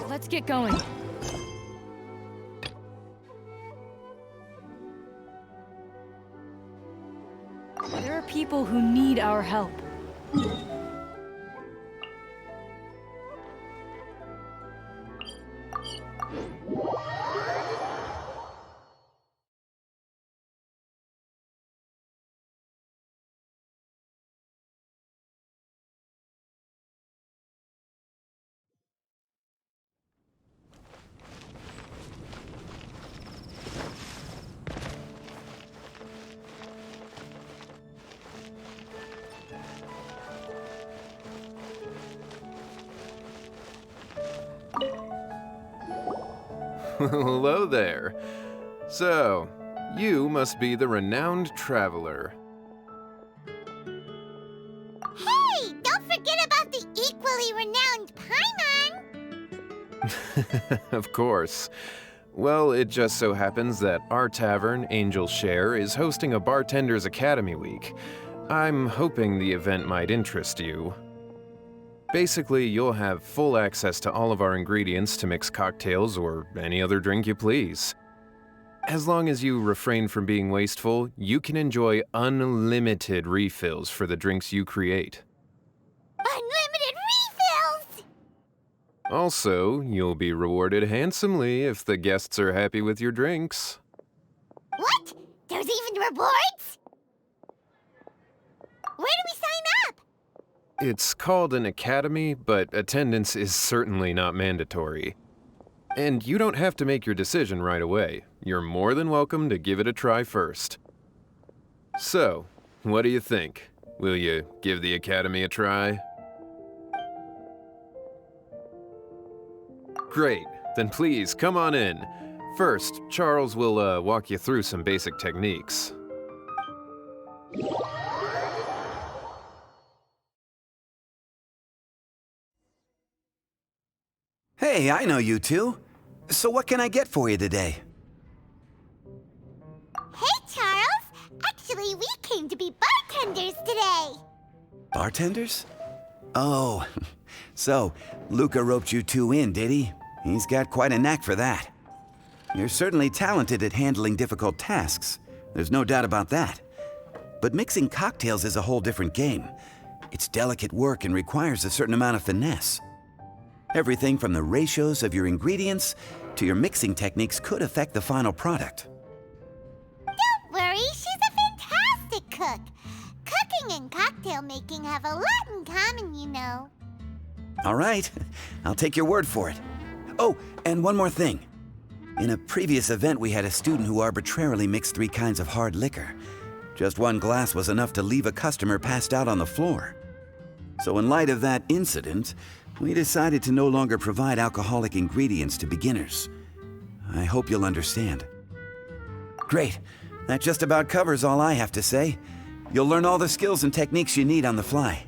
Let's get going. There are people who need our help. Hello there. So, you must be the renowned traveler. Hey, don't forget about the equally renowned Paimon! Of course. Well, it just so happens that our tavern, Angel's Share, is hosting a Bartender's Academy Week. I'm hoping the event might interest you. Basically, you'll have full access to all of our ingredients to mix cocktails or any other drink you please. As long as you refrain from being wasteful, you can enjoy unlimited refills for the drinks you create. Unlimited refills! Also, you'll be rewarded handsomely if the guests are happy with your drinks. What? There's even rewards? Where do we sign up? It's called an academy, but attendance is certainly not mandatory. And you don't have to make your decision right away. You're more than welcome to give it a try first. So, what do you think? Will you give the academy a try? Great, then please come on in. First, Charles will walk you through some basic techniques. Hey, I know you two. So what can I get for you today? Hey, Charles! Actually, we came to be bartenders today! Bartenders? Oh, so Luca roped you two in, did he? He's got quite a knack for that. You're certainly talented at handling difficult tasks. There's no doubt about that. But mixing cocktails is a whole different game. It's delicate work and requires a certain amount of finesse. Everything from the ratios of your ingredients to your mixing techniques could affect the final product. Don't worry, she's a fantastic cook. Cooking and cocktail making have a lot in common, you know. All right, I'll take your word for it. Oh, and one more thing. In a previous event, we had a student who arbitrarily mixed 3 kinds of hard liquor. Just one glass was enough to leave a customer passed out on the floor. So in light of that incident, we decided to no longer provide alcoholic ingredients to beginners. I hope you'll understand. Great. That just about covers all I have to say. You'll learn all the skills and techniques you need on the fly.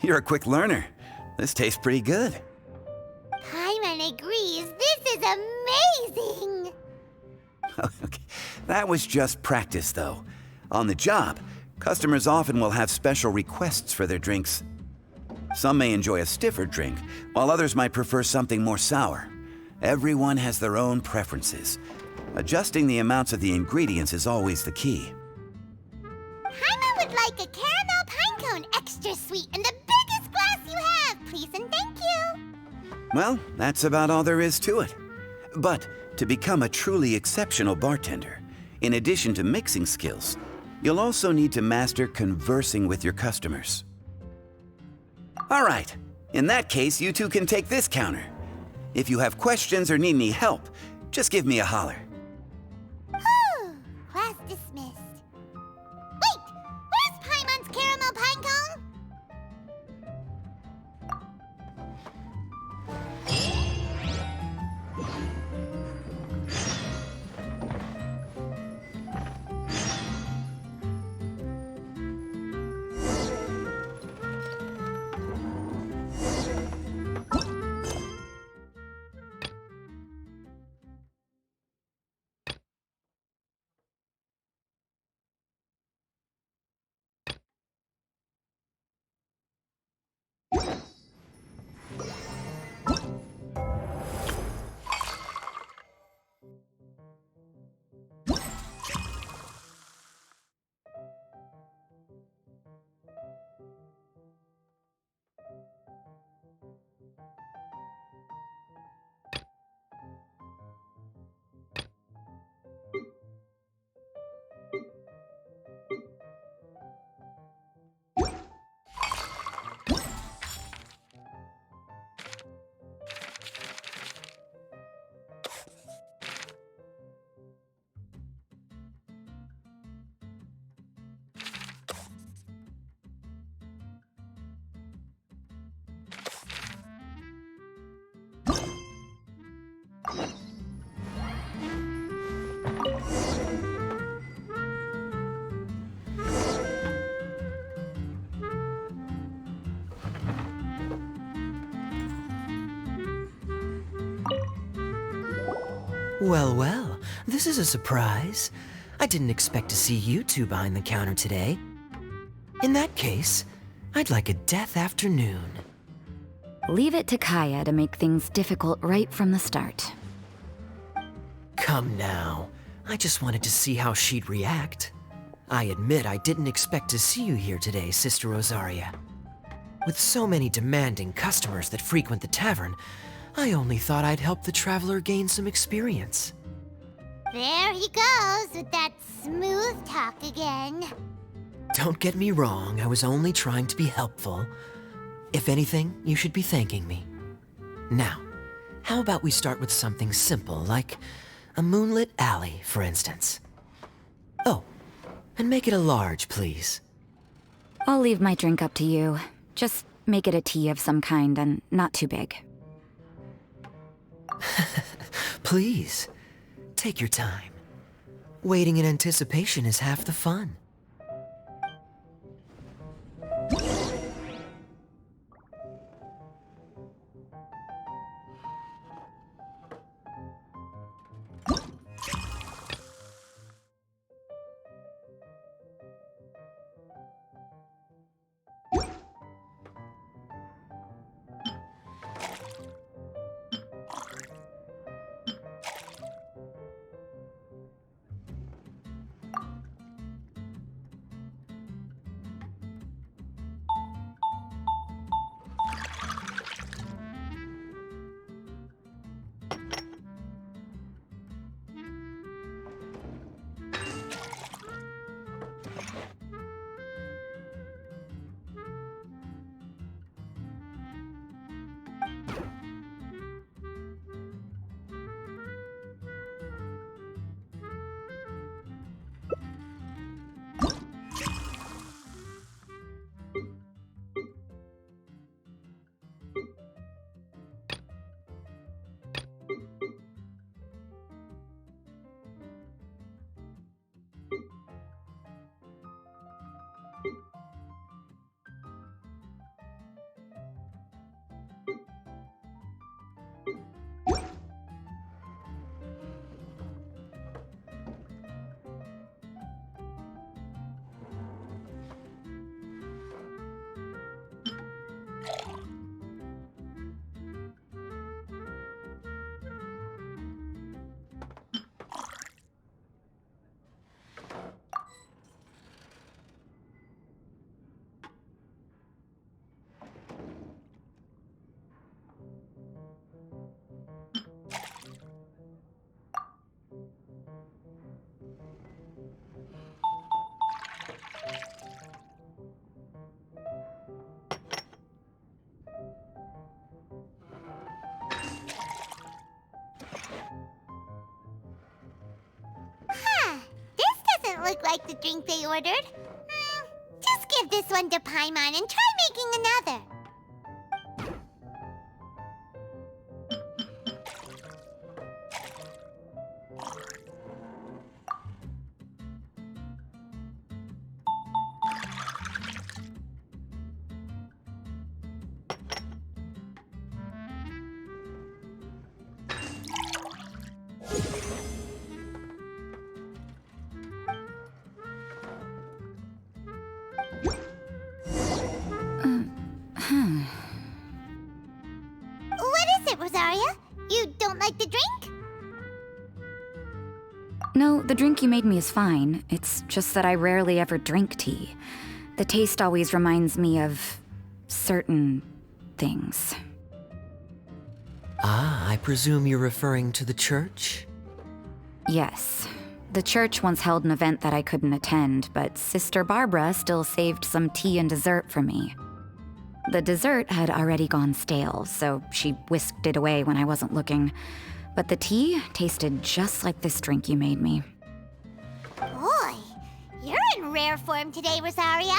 You're a quick learner. This tastes pretty good. Paimon agrees. This is amazing! Okay, that was just practice, though. On the job, customers often will have special requests for their drinks. Some may enjoy a stiffer drink, while others might prefer something more sour. Everyone has their own preferences. Adjusting the amounts of the ingredients is always the key. Paimon would like a caramel pine cone extra sweet in the biggest glass you have, please and thank you. Well, that's about all there is to it. But to become a truly exceptional bartender, in addition to mixing skills, you'll also need to master conversing with your customers. All right, in that case, you two can take this counter. If you have questions or need any help, just give me a holler. Whew, class dismissed. Wait, where's Paimon's caramel pine cone? Well, well, this is a surprise. I didn't expect to see you two behind the counter today. In that case, I'd like a death afternoon. Leave it to Kaya to make things difficult right from the start. Come now. I just wanted to see how she'd react. I admit I didn't expect to see you here today, Sister Rosaria. With so many demanding customers that frequent the tavern, I only thought I'd help the traveler gain some experience. There he goes with that smooth talk again. Don't get me wrong, I was only trying to be helpful. If anything, you should be thanking me. Now, how about we start with something simple, like a moonlit alley, for instance? Oh, and make it a large, please. I'll leave my drink up to you. Just make it a tea of some kind and not too big. Please, take your time. Waiting in anticipation is half the fun. look like the drink they ordered. Just give this one to Paimon and try making another. What is it, Rosaria? You don't like the drink? No, the drink you made me is fine. It's just that I rarely ever drink tea. The taste always reminds me of certain things. Ah, I presume you're referring to the church? Yes. The church once held an event that I couldn't attend, but Sister Barbara still saved some tea and dessert for me. The dessert had already gone stale, so she whisked it away when I wasn't looking. But the tea tasted just like this drink you made me. Boy, you're in rare form today, Rosaria.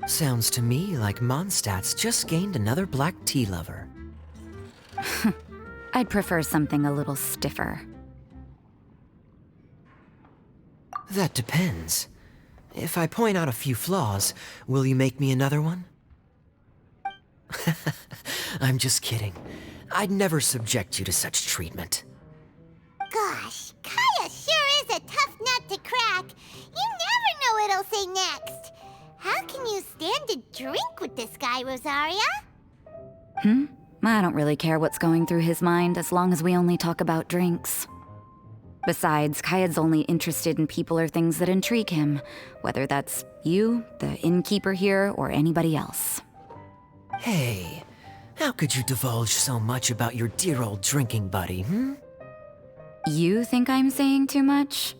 Sounds to me like Mondstadt's just gained another black tea lover. I'd prefer something a little stiffer. That depends. If I point out a few flaws, will you make me another one? I'm just kidding. I'd never subject you to such treatment. Gosh, Kaya sure is a tough nut to crack. You never know what he'll say next. How can you stand to drink with this guy, Rosaria? I don't really care what's going through his mind as long as we only talk about drinks. Besides, Kayad's only interested in people or things that intrigue him, whether that's you, the innkeeper here, or anybody else. Hey, how could you divulge so much about your dear old drinking buddy, You think I'm saying too much?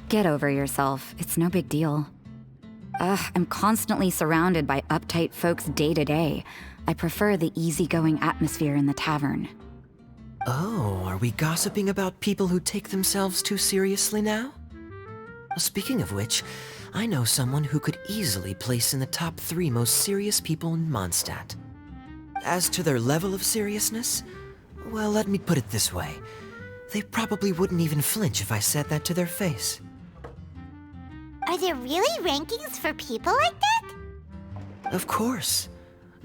Get over yourself. It's no big deal. I'm constantly surrounded by uptight folks day to day. I prefer the easygoing atmosphere in the tavern. Oh, are we gossiping about people who take themselves too seriously now? Speaking of which, I know someone who could easily place in the top 3 most serious people in Mondstadt. As to their level of seriousness, well, let me put it this way. They probably wouldn't even flinch if I said that to their face. Are there really rankings for people like that? Of course.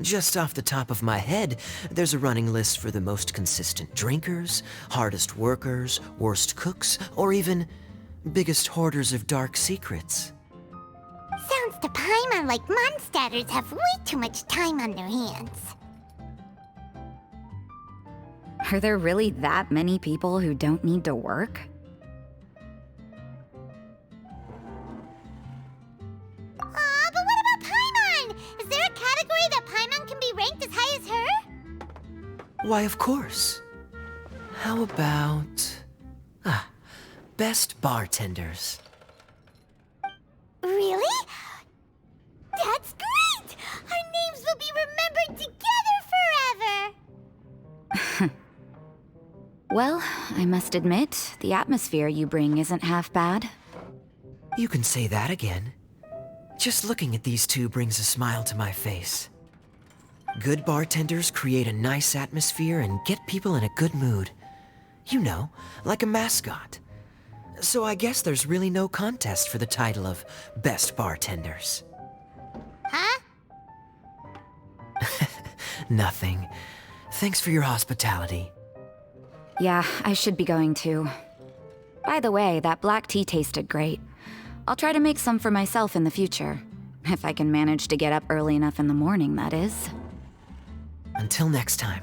Just off the top of my head, there's a running list for the most consistent drinkers, hardest workers, worst cooks, or even biggest hoarders of dark secrets. Sounds to Paimon like Mondstadters have way too much time on their hands. Are there really that many people who don't need to work? Aw, but what about Paimon? Is there a category that Paimon can be ranked as high as her? Why, of course. How about... best bartenders. Really? That's great! Our names will be remembered together forever! Well, I must admit, the atmosphere you bring isn't half bad. You can say that again. Just looking at these two brings a smile to my face. Good bartenders create a nice atmosphere and get people in a good mood. You know, like a mascot. So I guess there's really no contest for the title of Best Bartenders. Huh? Nothing. Thanks for your hospitality. Yeah, I should be going too. By the way, that black tea tasted great. I'll try to make some for myself in the future. If I can manage to get up early enough in the morning, that is. Until next time.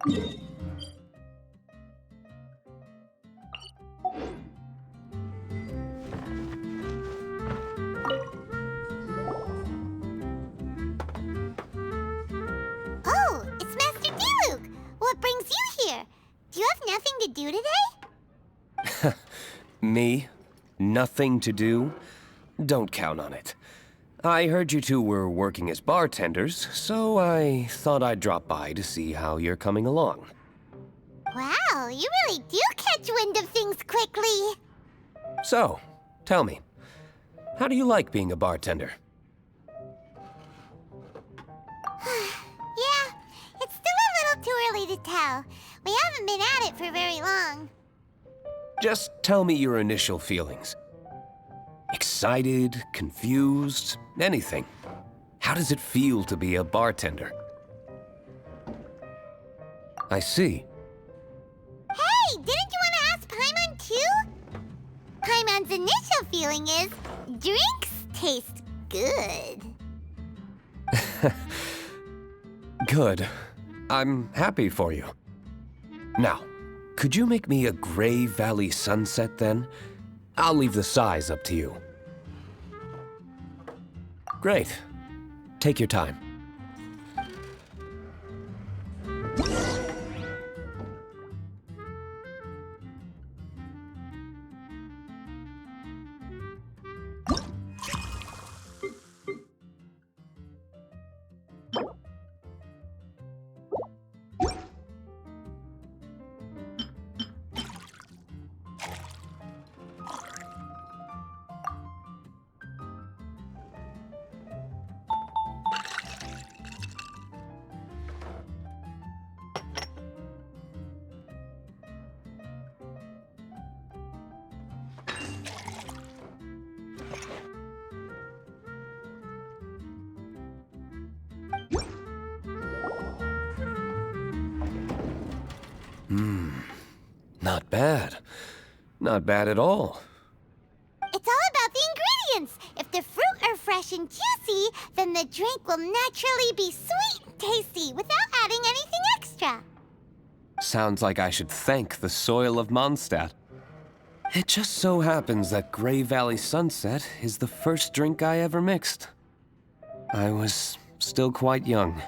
Oh, it's Master Diluc! What brings you here? Do you have nothing to do today? Me? Nothing to do? Don't count on it. I heard you two were working as bartenders, so I thought I'd drop by to see how you're coming along. Wow, you really do catch wind of things quickly. So, tell me, how do you like being a bartender? Yeah, it's still a little too early to tell. We haven't been at it for very long. Just tell me your initial feelings. Excited, confused, anything. How does it feel to be a bartender? I see. Hey, didn't you want to ask Paimon too? Paimon's initial feeling is, drinks taste good. Good. I'm happy for you. Now, could you make me a Gray Valley sunset then? I'll leave the size up to you. Great. Take your time. Not bad. Not bad at all. It's all about the ingredients. If the fruit are fresh and juicy, then the drink will naturally be sweet and tasty without adding anything extra. Sounds like I should thank the soil of Mondstadt. It just so happens that Gray Valley Sunset is the first drink I ever mixed. I was still quite young.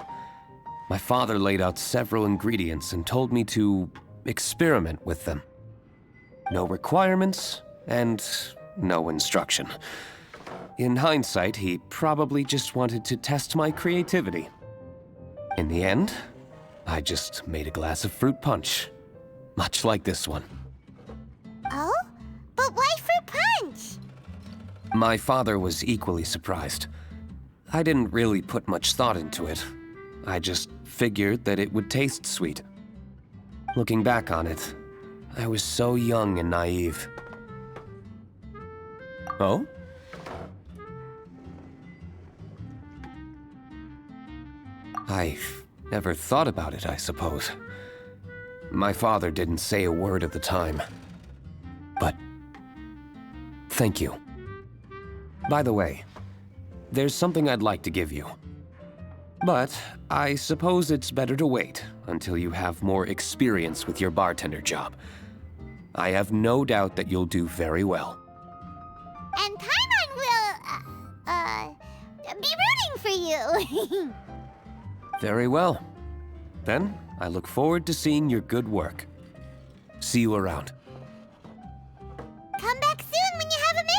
My father laid out several ingredients and told me to experiment with them. No requirements and no instruction. In hindsight, he probably just wanted to test my creativity. In the end, I just made a glass of fruit punch, much like this one. Oh? But why fruit punch? My father was equally surprised. I didn't really put much thought into it. I just figured that it would taste sweet. Looking back on it, I was so young and naive. Oh? I've never thought about it, I suppose. My father didn't say a word at the time. But thank you. By the way, there's something I'd like to give you. But I suppose it's better to wait until you have more experience with your bartender job. I have no doubt that you'll do very well. And Paimon will, be rooting for you. Very well. Then, I look forward to seeing your good work. See you around. Come back soon when you have a minute.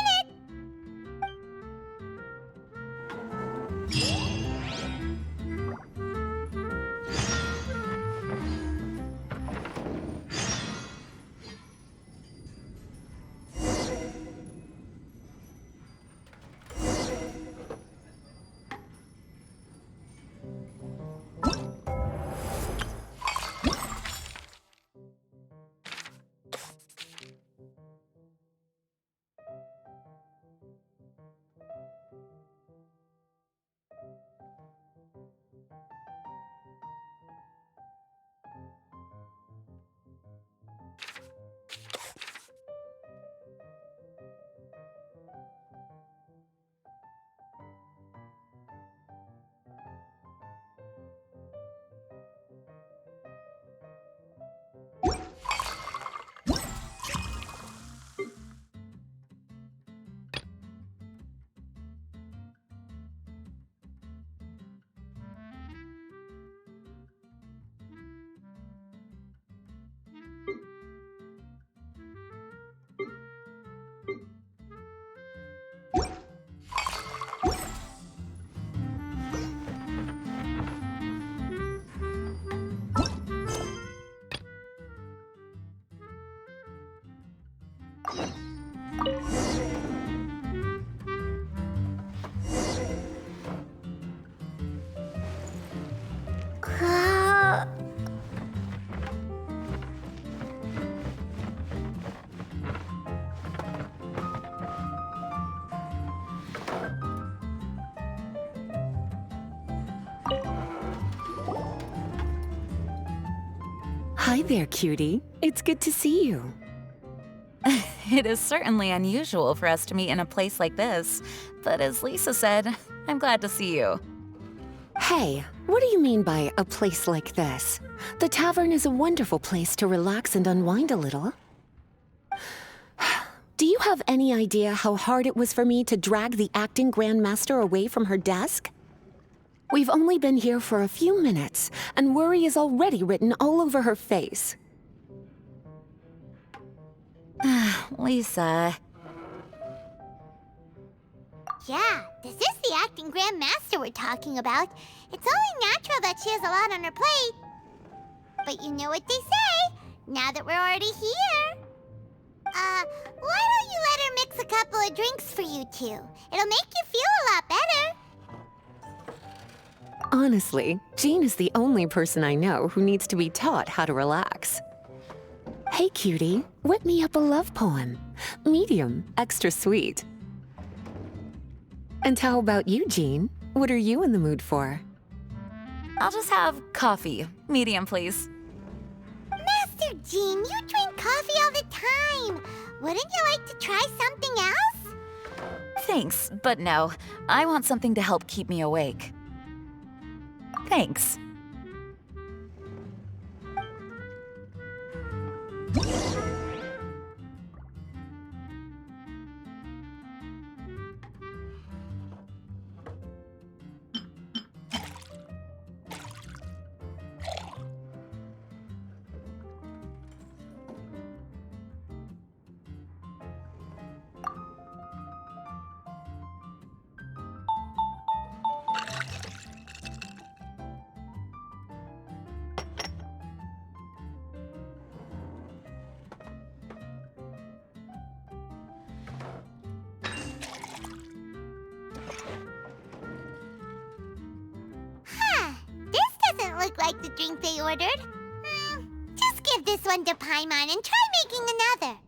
Hi there, cutie. It's good to see you. It is certainly unusual for us to meet in a place like this, but as Lisa said, I'm glad to see you. Hey, what do you mean by a place like this? The tavern is a wonderful place to relax and unwind a little. Do you have any idea how hard it was for me to drag the acting grandmaster away from her desk? We've only been here for a few minutes, and worry is already written all over her face. Lisa. Yeah, this is the acting grandmaster we're talking about. It's only natural that she has a lot on her plate. But you know what they say, now that we're already here. Why don't you let her mix a couple of drinks for you two? It'll make you feel a lot better. Honestly, Jean is the only person I know who needs to be taught how to relax. Hey, cutie, whip me up a love poem. Medium, extra sweet. And how about you, Jean? What are you in the mood for? I'll just have coffee. Medium, please. Master Jean, you drink coffee all the time. Wouldn't you like to try something else? Thanks, but no. I want something to help keep me awake. Thanks. Look like the drink they ordered. Just give this one to Paimon and try making another.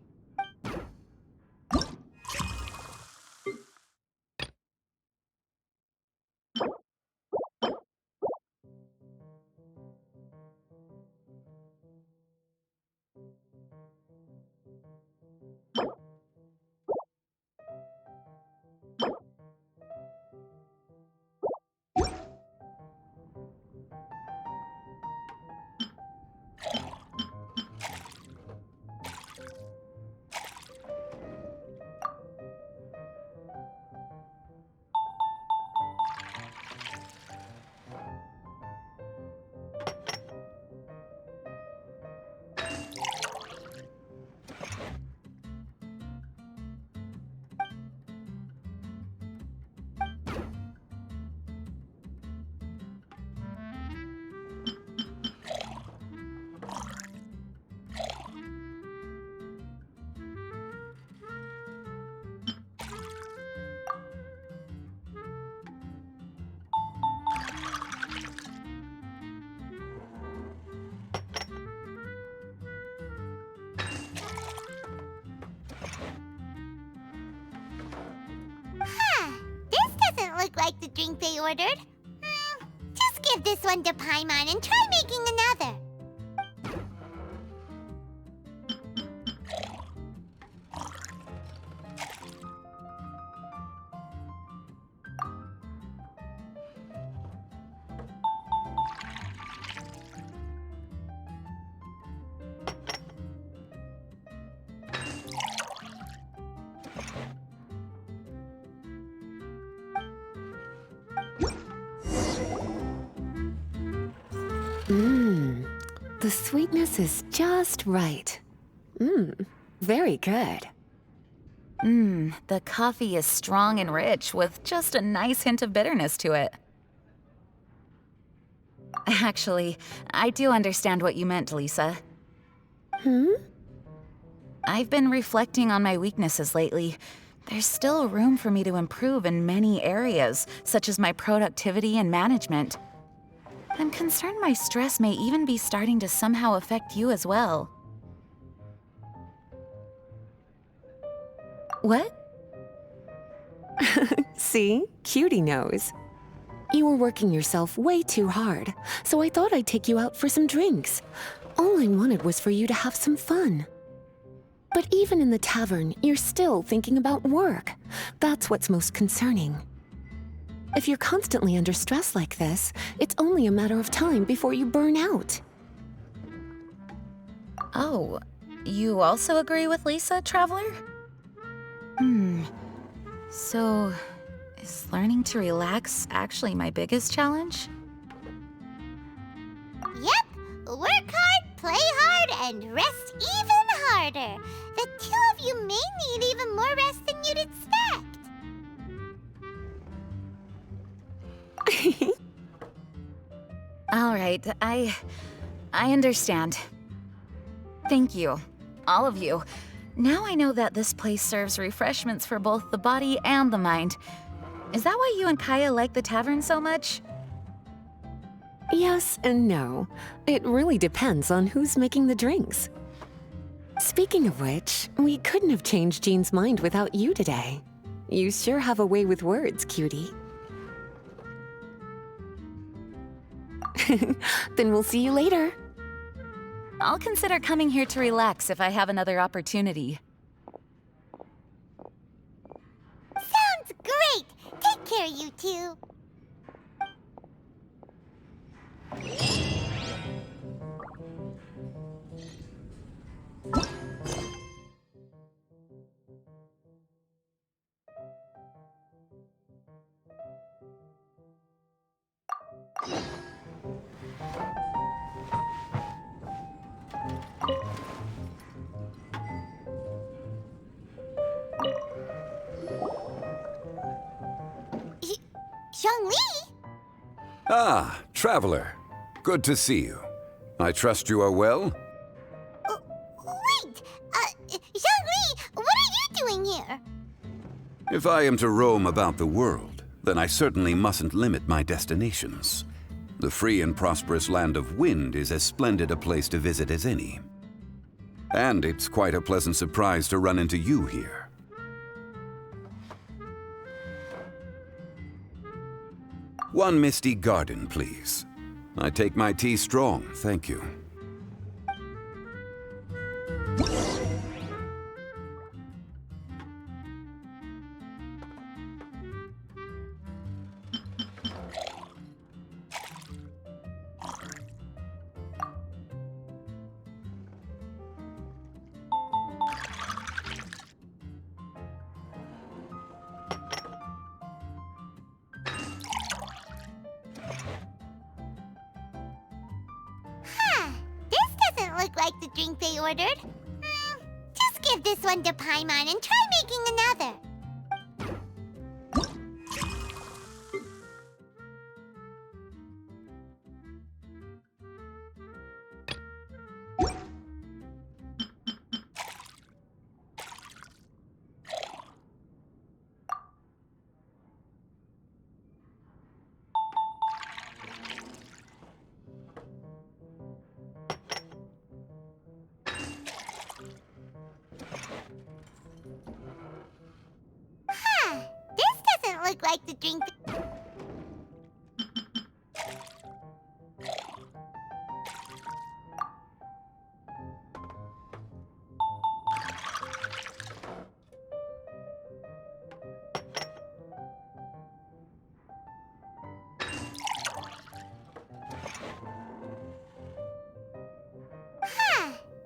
Look like the drink they ordered. Just give this one to Paimon and try making another. The sweetness is just right. Very good. The coffee is strong and rich with just a nice hint of bitterness to it. Actually, I do understand what you meant, Lisa. I've been reflecting on my weaknesses lately. There's still room for me to improve in many areas, such as my productivity and management. I'm concerned my stress may even be starting to somehow affect you as well. What? See? Cutie knows. You were working yourself way too hard, so I thought I'd take you out for some drinks. All I wanted was for you to have some fun. But even in the tavern, you're still thinking about work. That's what's most concerning. If you're constantly under stress like this, it's only a matter of time before you burn out. Oh, you also agree with Lisa, Traveler? So, is learning to relax actually my biggest challenge? Yep, work hard, play hard, and rest even harder. The two of you may need even more rest than you'd expect. All right, I understand. Thank you, all of you. Now I know that this place serves refreshments for both the body and the mind. Is that why you and Kaya like the tavern so much? Yes and no. It really depends on who's making the drinks. Speaking of which, we couldn't have changed Jean's mind without you today. You sure have a way with words, cutie. Then we'll see you later. I'll consider coming here to relax if I have another opportunity. Sounds great! Take care, you two. Zhongli? Ah, Traveler. Good to see you. I trust you are well? Wait! Zhongli, what are you doing here? If I am to roam about the world, then I certainly mustn't limit my destinations. The free and prosperous land of Wind is as splendid a place to visit as any. And it's quite a pleasant surprise to run into you here. One misty garden, please. I take my tea strong, thank you. Look like the drink they ordered. Just give this one to Paimon and try making another. Look like the drink.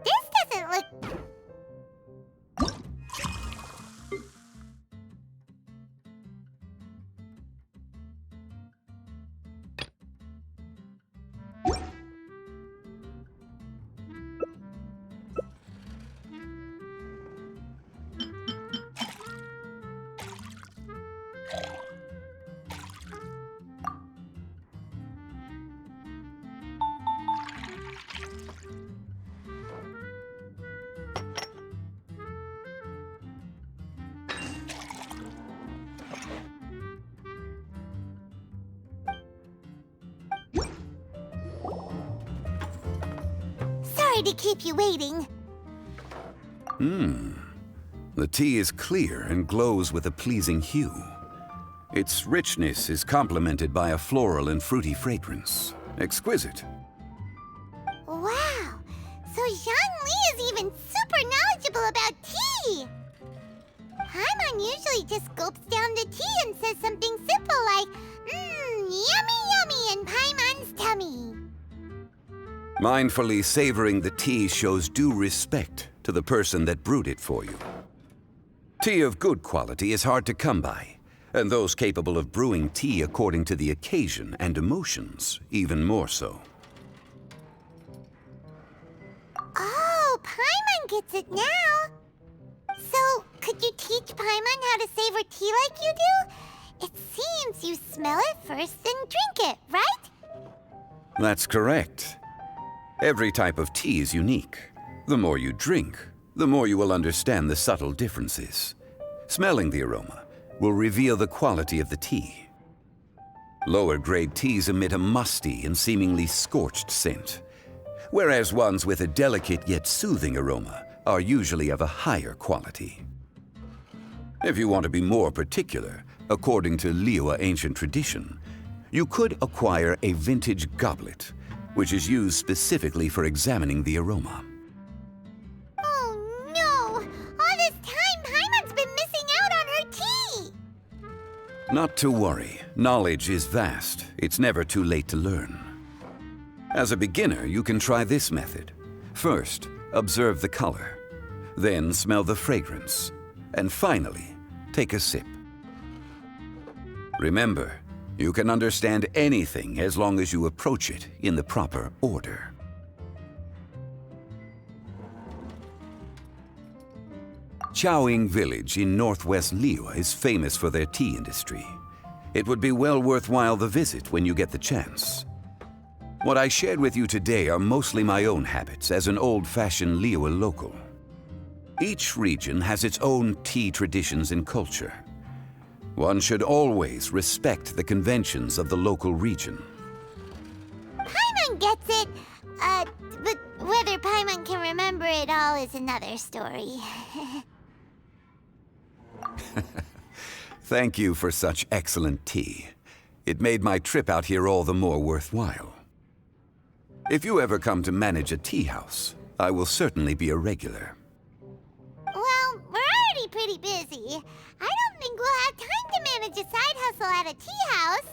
This doesn't look. Sorry to keep you waiting. The tea is clear and glows with a pleasing hue. Its richness is complemented by a floral and fruity fragrance. Exquisite. Wow, tea. Paimon usually just gulps down the tea and says something simple like, yummy yummy in Paimon's tummy. Mindfully savoring the tea shows due respect to the person that brewed it for you. Tea of good quality is hard to come by, and those capable of brewing tea according to the occasion and emotions, even more so. Oh, Paimon gets it now. So, could you teach Paimon how to savor tea like you do? It seems you smell it first, then drink it, right? That's correct. Every type of tea is unique. The more you drink, the more you will understand the subtle differences. Smelling the aroma will reveal the quality of the tea. Lower grade teas emit a musty and seemingly scorched scent, whereas ones with a delicate yet soothing aroma are usually of a higher quality. If you want to be more particular, according to Liyue ancient tradition, you could acquire a vintage goblet, which is used specifically for examining the aroma. Oh no! All this time, Paimon's been missing out on her tea! Not to worry. Knowledge is vast. It's never too late to learn. As a beginner, you can try this method. First, observe the color. Then smell the fragrance. And finally, take a sip. Remember, you can understand anything as long as you approach it in the proper order. Chaoying Village in northwest Liyue is famous for their tea industry. It would be well worthwhile the visit when you get the chance. What I shared with you today are mostly my own habits as an old-fashioned Liyue local. Each region has its own tea traditions and culture. One should always respect the conventions of the local region. Paimon gets it, but whether Paimon can remember it all is another story. Thank you for such excellent tea. It made my trip out here all the more worthwhile. If you ever come to manage a tea house, I will certainly be a regular. Well, we're already pretty busy. I don't think we'll have time to manage a side hustle at a tea house.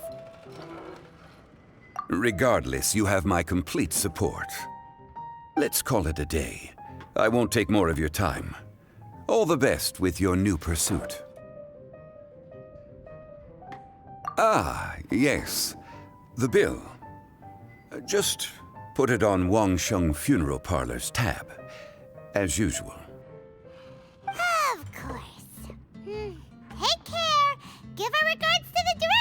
Regardless, you have my complete support. Let's call it a day. I won't take more of your time. All the best with your new pursuit. Ah, yes. The bill. Just put it on Wangsheng Funeral Parlor's tab, as usual. Of course. Take care. Give our regards to the director.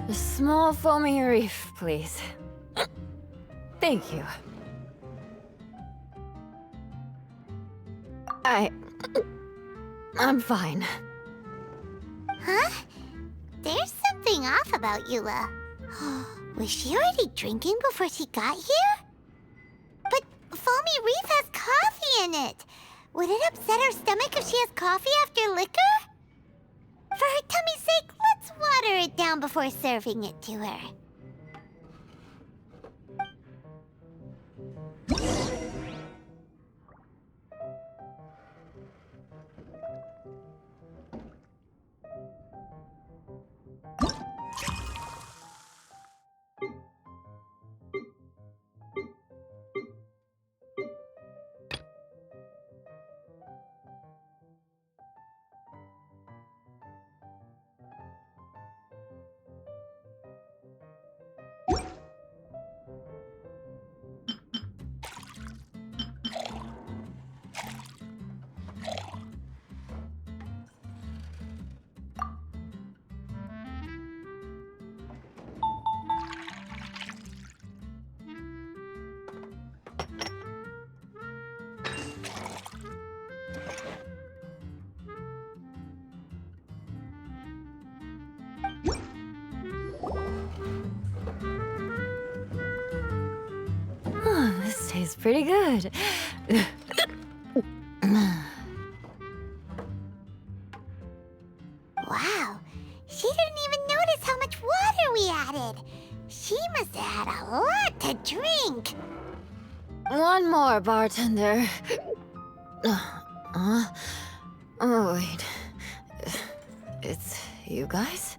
A small foamy reef, please. Thank you. I'm fine. Huh? There's something off about Eula. Was she already drinking before she got here? But Foamy Reef has coffee in it. Would it upset her stomach if she has coffee after liquor? For her tummy's sake, let's water it down before serving it to her. Oh, this tastes pretty good. Wow, she didn't even notice how much water we added. She must have had a lot to drink. One more, bartender. Oh, wait. It's you guys?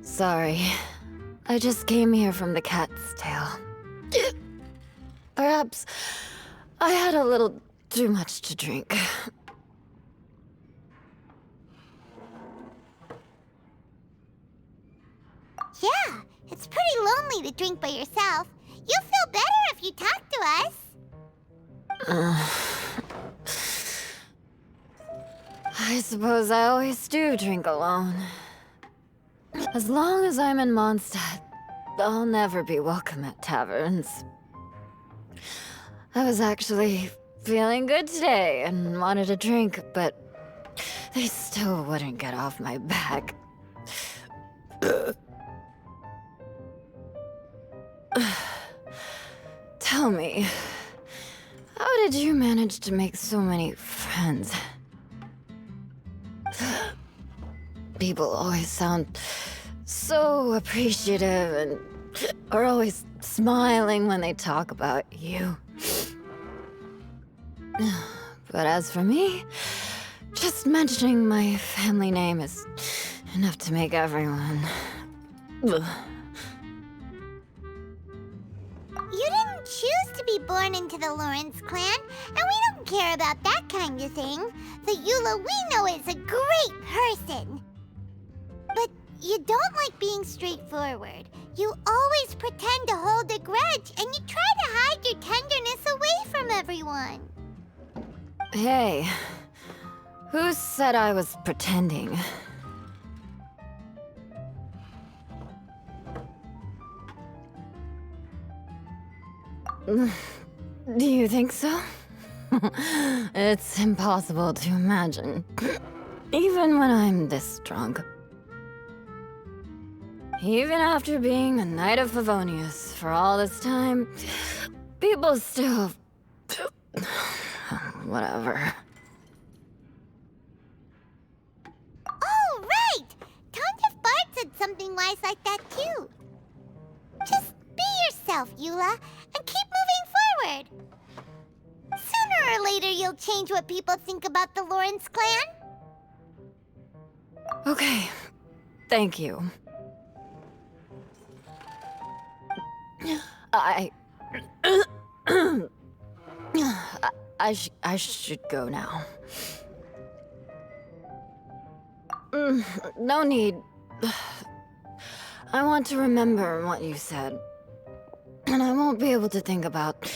Sorry. I just came here from the cat's tail. Perhaps I had a little too much to drink. Yeah, it's pretty lonely to drink by yourself. You'll feel better if you talk to us. I suppose I always do drink alone. As long as I'm in Mondstadt, I'll never be welcome at taverns. I was actually feeling good today and wanted a drink, but they still wouldn't get off my back. Tell me, how did you manage to make so many friends? People always sound so appreciative and are always smiling when they talk about you. But as for me, just mentioning my family name is enough to make everyone... Ugh. You didn't choose to be born into the Lawrence clan, and we don't care about that kind of thing. The Eula we know is a great person. But you don't like being straightforward. You always pretend to hold a grudge, and you try to hide your tenderness away from everyone. Hey, who said I was pretending? Do you think so? It's impossible to imagine. Even when I'm this drunk. Even after being a Knight of Favonius for all this time, people still... Whatever. Oh, right! Tontiff Bard said something wise like that, too. Just be yourself, Eula, and keep moving forward. Sooner or later, you'll change what people think about the Lawrence clan. Okay, thank you. I should go now. No need. I want to remember what you said. And I won't be able to think about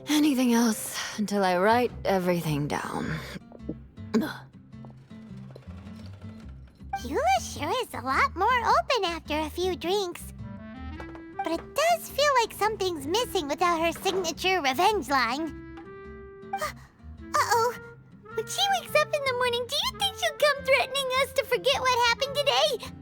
anything else until I write everything down. Eula sure is a lot more open after a few drinks. But it does feel like something's missing without her signature revenge line. Uh-oh. When she wakes up in the morning, do you think she'll come threatening us to forget what happened today?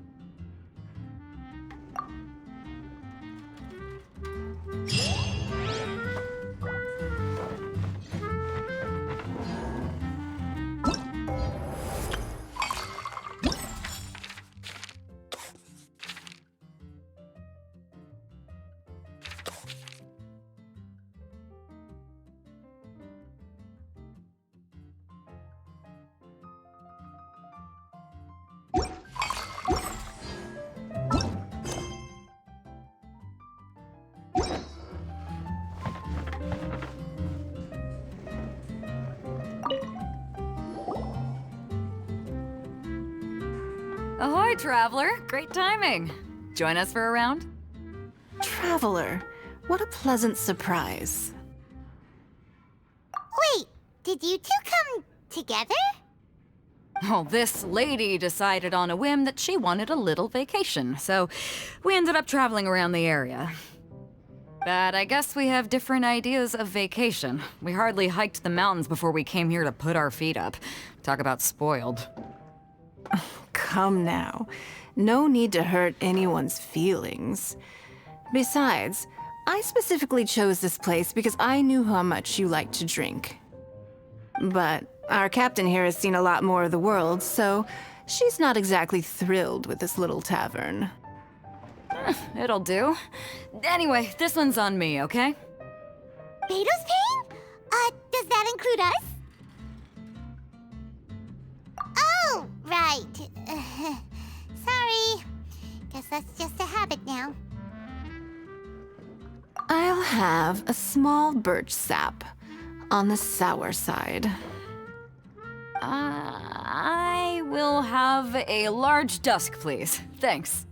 Ahoy, traveler! Great timing. Join us for a round? Traveler, what a pleasant surprise. Wait, did you two come together? Well, this lady decided on a whim that she wanted a little vacation, so we ended up traveling around the area. But I guess we have different ideas of vacation. We hardly hiked the mountains before we came here to put our feet up. Talk about spoiled. Come now. No need to hurt anyone's feelings. Besides, I specifically chose this place because I knew how much you like to drink. But our captain here has seen a lot more of the world, so she's not exactly thrilled with this little tavern. It'll do. Anyway, this one's on me, okay? Beto's paying? Does that include us? Oh, right. Sorry. Guess that's just a habit now. I'll have a small birch sap on the sour side. I will have a large dusk, please. Thanks.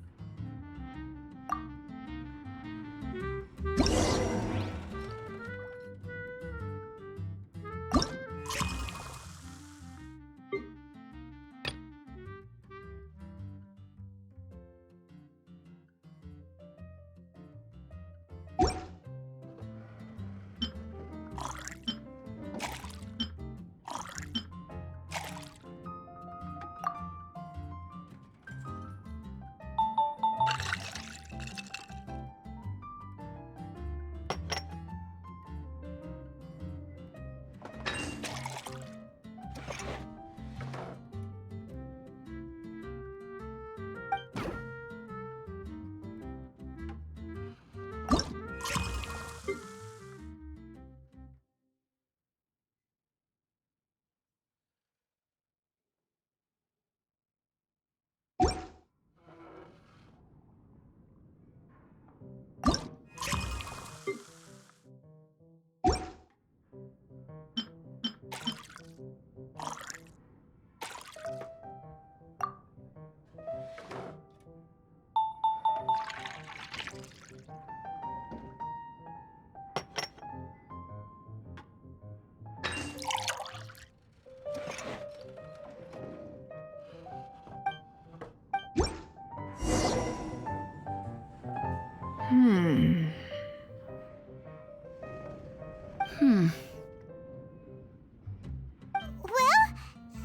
Well,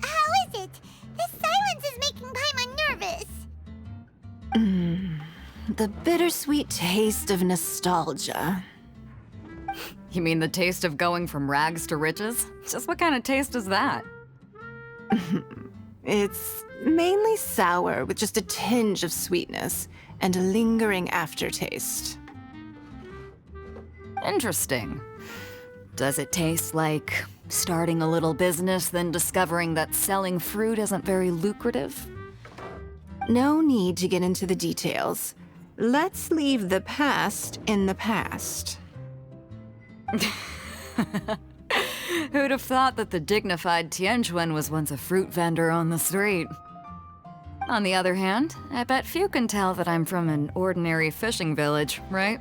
how is it? This silence is making Paimon nervous. The bittersweet taste of nostalgia. You mean the taste of going from rags to riches? Just what kind of taste is that? It's mainly sour with just a tinge of sweetness and a lingering aftertaste. Interesting. Does it taste like starting a little business, then discovering that selling fruit isn't very lucrative? No need to get into the details. Let's leave the past in the past. Who'd have thought that the dignified Tianquan was once a fruit vendor on the street? On the other hand, I bet few can tell that I'm from an ordinary fishing village, right?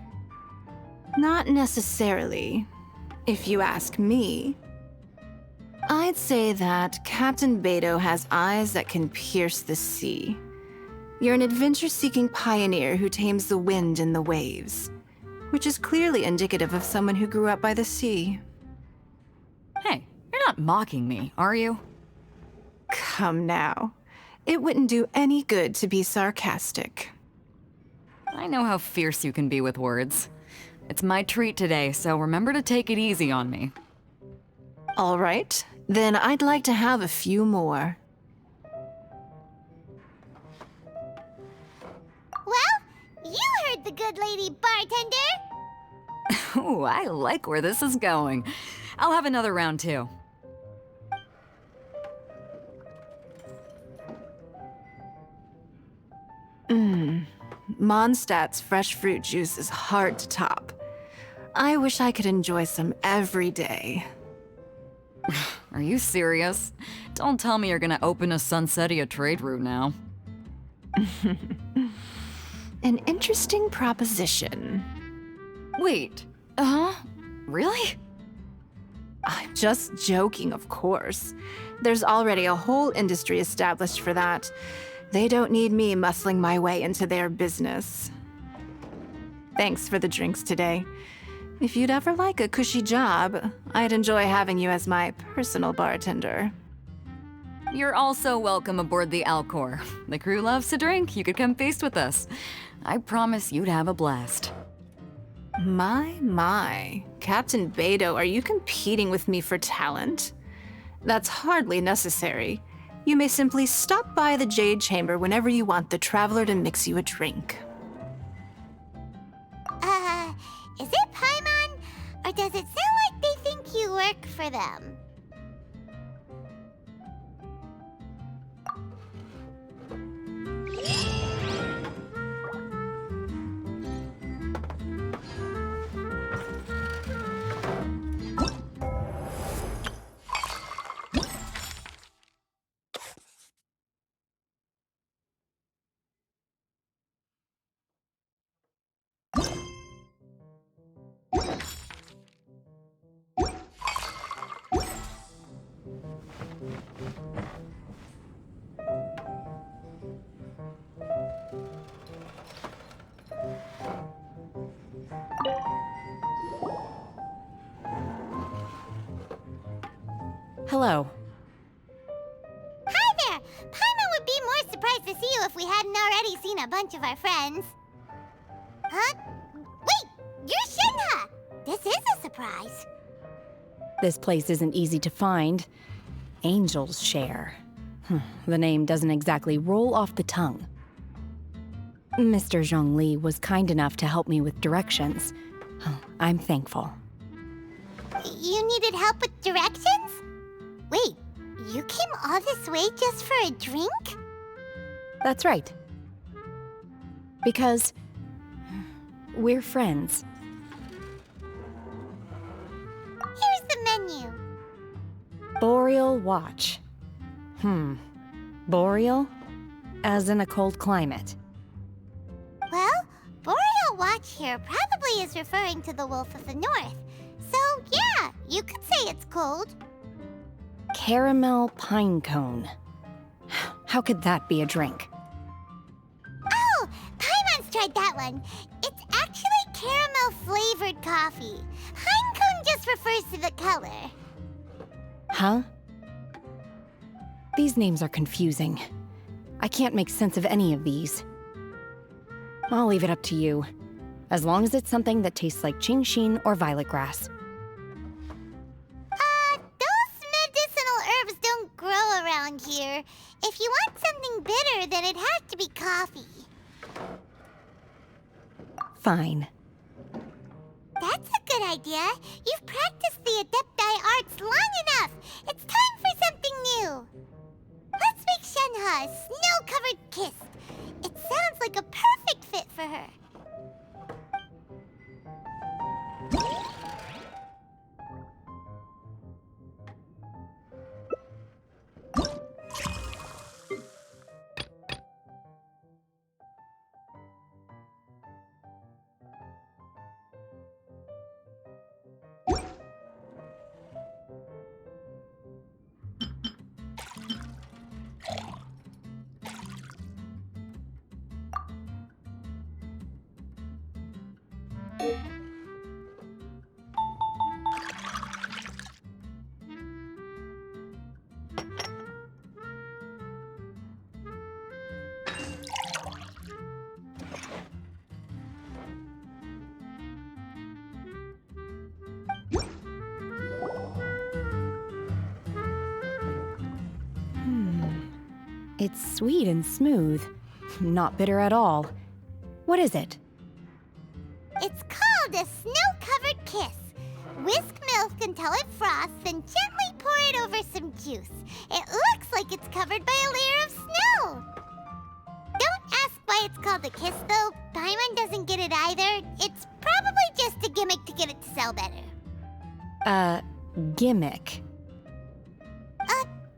Not necessarily, if you ask me. I'd say that Captain Beto has eyes that can pierce the sea. You're an adventure-seeking pioneer who tames the wind and the waves, which is clearly indicative of someone who grew up by the sea. Hey, you're not mocking me, are you? Come now. It wouldn't do any good to be sarcastic. I know how fierce you can be with words. It's my treat today, so remember to take it easy on me. All right, then I'd like to have a few more. Well, you heard the good lady bartender. Ooh, I like where this is going. I'll have another round too. Mondstadt's fresh fruit juice is hard to top. I wish I could enjoy some every day. Are you serious? Don't tell me you're gonna open a Sunsetia trade route now. An interesting proposition. Wait, really? I'm just joking, of course. There's already a whole industry established for that. They don't need me muscling my way into their business. Thanks for the drinks today. If you'd ever like a cushy job, I'd enjoy having you as my personal bartender. You're also welcome aboard the Alcor. The crew loves to drink. You could come feast with us. I promise you'd have a blast. My. Captain Beto, are you competing with me for talent? That's hardly necessary. You may simply stop by the Jade Chamber whenever you want the Traveler to mix you a drink. Is it Paimon? Or does it sound like they think you work for them? Hello. Hi there! Paimon would be more surprised to see you if we hadn't already seen a bunch of our friends. Huh? Wait! You're Shinha! This is a surprise. This place isn't easy to find. Angel's Share. The name doesn't exactly roll off the tongue. Mr. Zhongli was kind enough to help me with directions. I'm thankful. You needed help with directions? Wait, you came all this way just for a drink? That's right. Because we're friends. Here's the menu. Boreal Watch. Boreal? As in a cold climate. Well, Boreal Watch here probably is referring to the Wolf of the North. So, yeah, you could say it's cold. Caramel pine cone. How could that be a drink? Oh, Paimon's tried that one. It's actually caramel-flavored coffee. Pine cone just refers to the color. Huh? These names are confusing. I can't make sense of any of these. I'll leave it up to you. As long as it's something that tastes like Qingxin or violet grass. Those medicinal herbs don't grow around here. If you want something bitter, then it has to be coffee. Fine. That's a good idea. You've practiced the Adepti arts long enough. It's time for something new. Let's make Shenhe a snow-covered kiss. It sounds like a perfect fit for her. It's sweet and smooth. Not bitter at all. What is it? It's called a snow-covered kiss. Whisk milk until it froths, then gently pour it over some juice. It looks like it's covered by a layer of snow. Don't ask why it's called a kiss, though. Paimon doesn't get it either. It's probably just a gimmick to get it to sell better. Gimmick.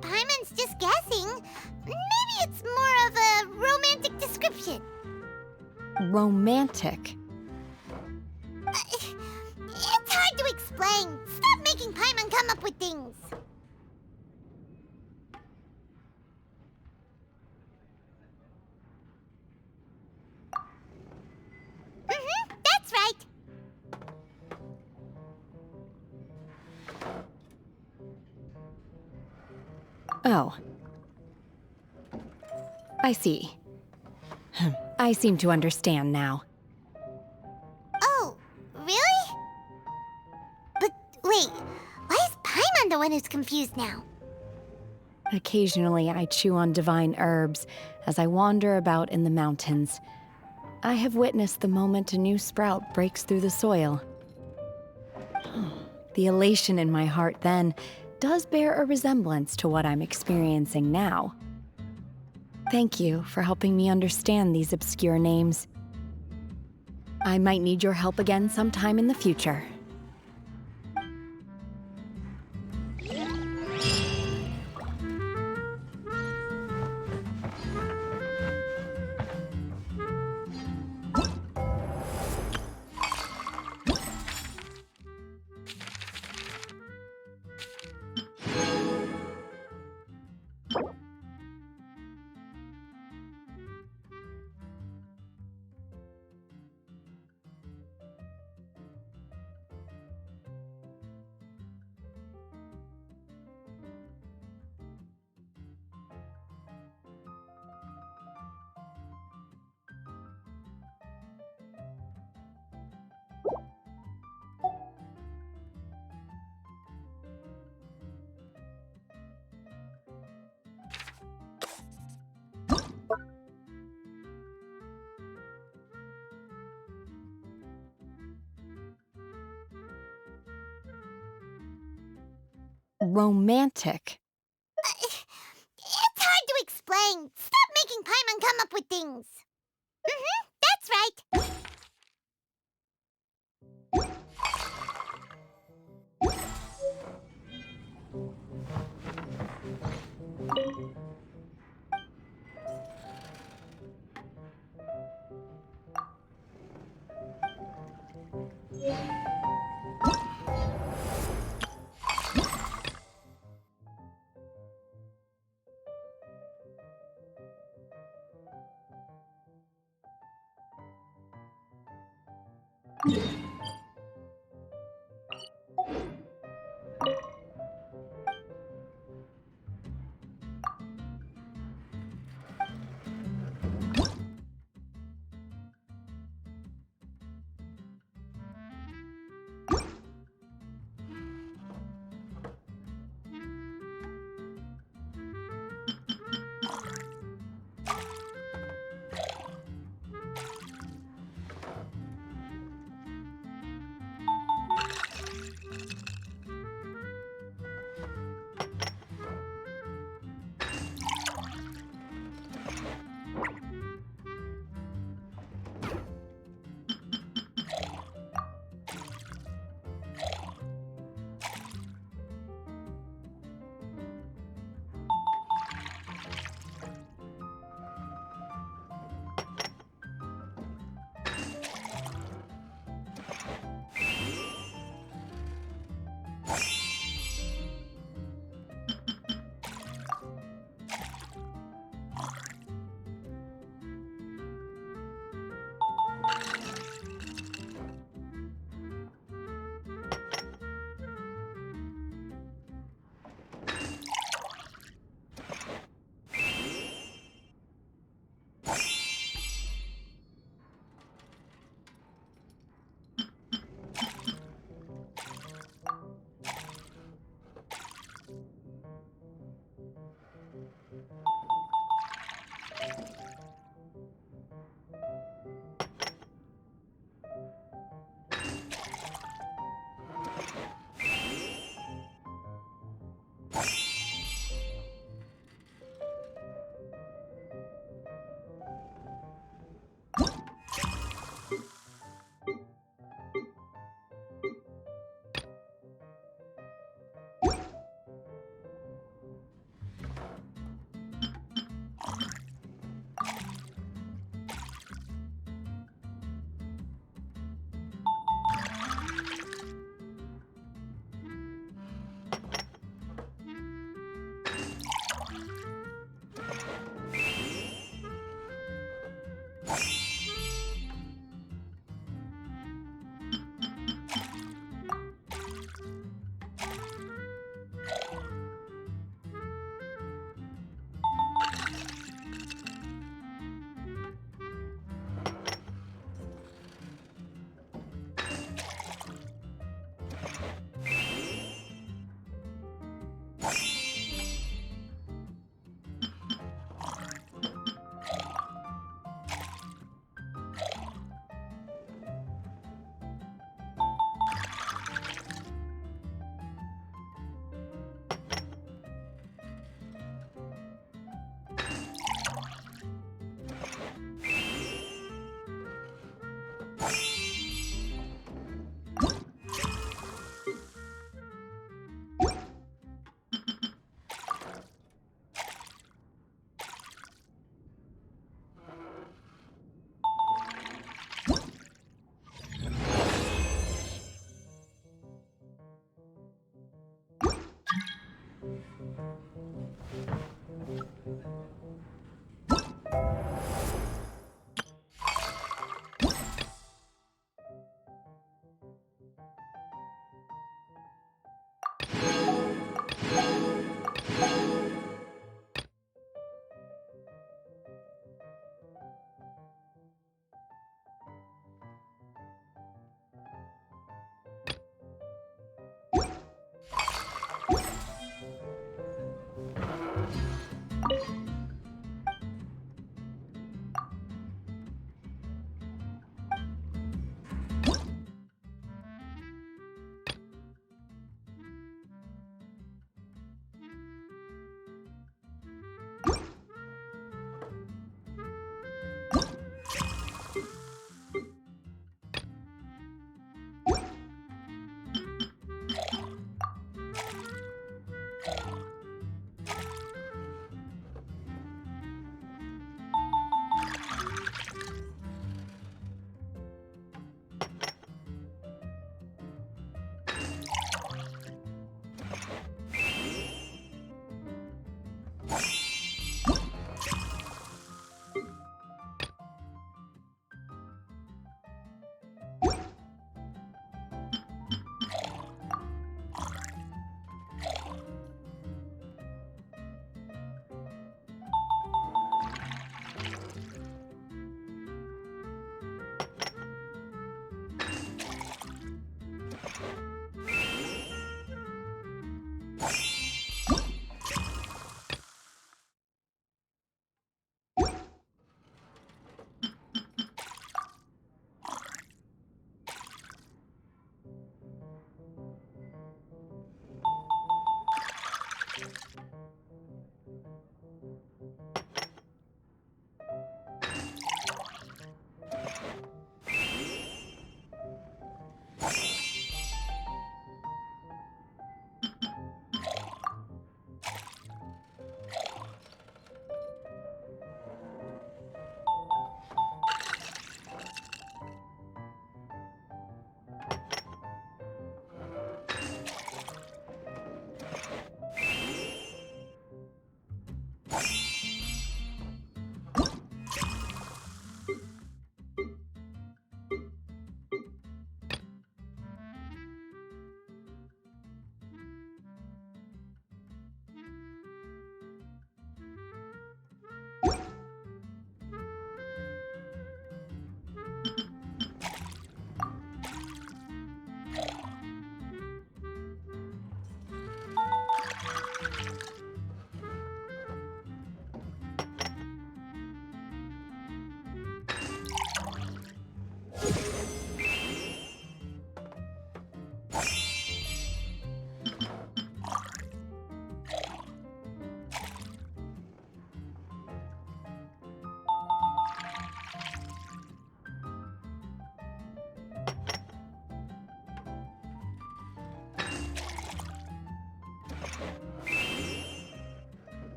Paimon's just guessing. Maybe it's more of a romantic description. Romantic. It's hard to explain. Stop making Paimon come up with things. That's right. Oh. I see. I seem to understand now. Oh, really? But wait, why is Paimon the one who's confused now? Occasionally, I chew on divine herbs as I wander about in the mountains. I have witnessed the moment a new sprout breaks through the soil. The elation in my heart then does bear a resemblance to what I'm experiencing now. Thank you for helping me understand these obscure names. I might need your help again sometime in the future. Romantic. It's hard to explain. Stop making Paimon come up with things. That's right.